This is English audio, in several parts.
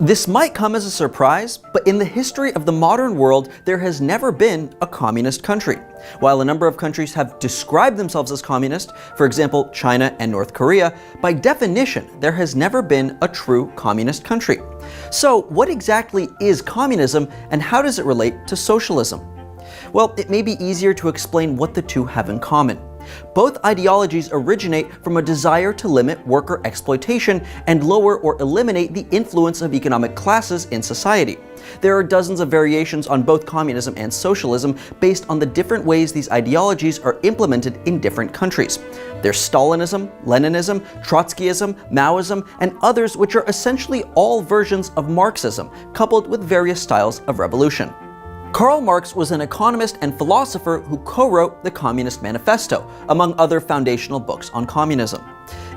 This might come as a surprise, but in the history of the modern world, there has never been a communist country. While a number of countries have described themselves as communist, for example, China and North Korea, by definition, there has never been a true communist country. So, what exactly is communism, and how does it relate to socialism? Well, it may be easier to explain what the two have in common. Both ideologies originate from a desire to limit worker exploitation and lower or eliminate the influence of economic classes in society. There are dozens of variations on both communism and socialism based on the different ways these ideologies are implemented in different countries. There's Stalinism, Leninism, Trotskyism, Maoism, and others which are essentially all versions of Marxism, coupled with various styles of revolution. Karl Marx was an economist and philosopher who co-wrote the Communist Manifesto, among other foundational books on communism.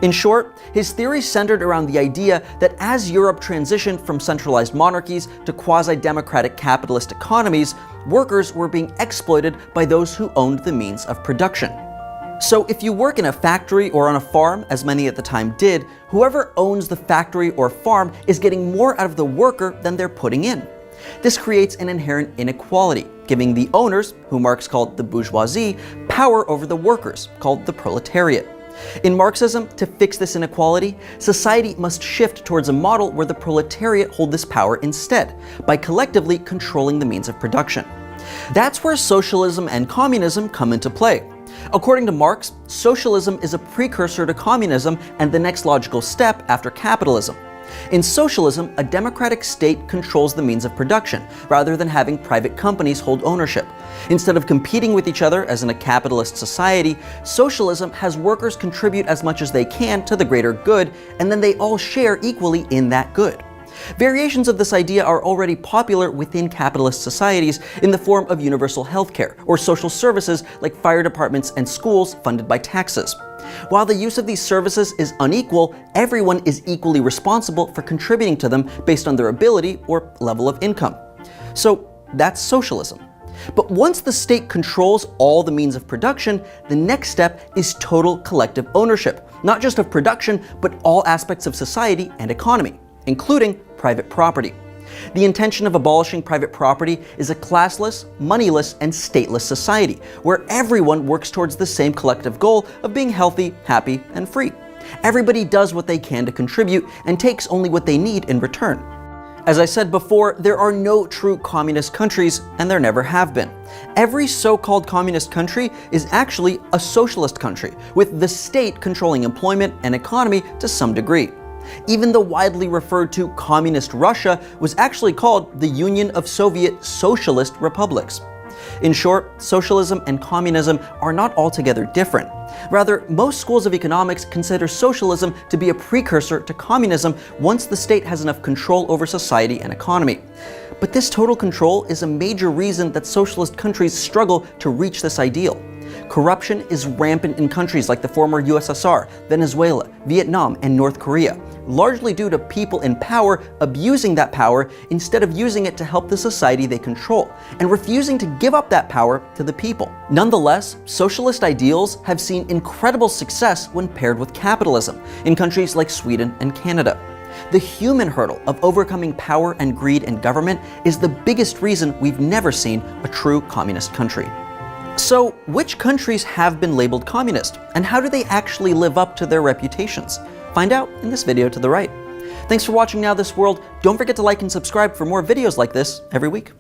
In short, his theories centered around the idea that as Europe transitioned from centralized monarchies to quasi-democratic capitalist economies, workers were being exploited by those who owned the means of production. So if you work in a factory or on a farm, as many at the time did, whoever owns the factory or farm is getting more out of the worker than they're putting in. This creates an inherent inequality, giving the owners, who Marx called the bourgeoisie, power over the workers, called the proletariat. In Marxism, to fix this inequality, society must shift towards a model where the proletariat hold this power instead, by collectively controlling the means of production. That's where socialism and communism come into play. According to Marx, socialism is a precursor to communism and the next logical step after capitalism. In socialism, a democratic state controls the means of production, rather than having private companies hold ownership. Instead of competing with each other as in a capitalist society, socialism has workers contribute as much as they can to the greater good, and then they all share equally in that good. Variations of this idea are already popular within capitalist societies in the form of universal healthcare, or social services like fire departments and schools funded by taxes. While the use of these services is unequal, everyone is equally responsible for contributing to them based on their ability or level of income. So that's socialism. But once the state controls all the means of production, the next step is total collective ownership, not just of production, but all aspects of society and economy, including private property. The intention of abolishing private property is a classless, moneyless, and stateless society, where everyone works towards the same collective goal of being healthy, happy, and free. Everybody does what they can to contribute and takes only what they need in return. As I said before, there are no true communist countries, and there never have been. Every so-called communist country is actually a socialist country, with the state controlling employment and economy to some degree. Even the widely referred to Communist Russia was actually called the Union of Soviet Socialist Republics. In short, socialism and communism are not altogether different. Rather, most schools of economics consider socialism to be a precursor to communism once the state has enough control over society and economy. But this total control is a major reason that socialist countries struggle to reach this ideal. Corruption is rampant in countries like the former USSR, Venezuela, Vietnam, and North Korea, largely due to people in power abusing that power instead of using it to help the society they control, and refusing to give up that power to the people. Nonetheless, socialist ideals have seen incredible success when paired with capitalism in countries like Sweden and Canada. The human hurdle of overcoming power and greed in government is the biggest reason we've never seen a true communist country. So, which countries have been labeled communist, and how do they actually live up to their reputations? Find out in this video to the right. Thanks for watching Now This World. Don't forget to like and subscribe for more videos like this every week.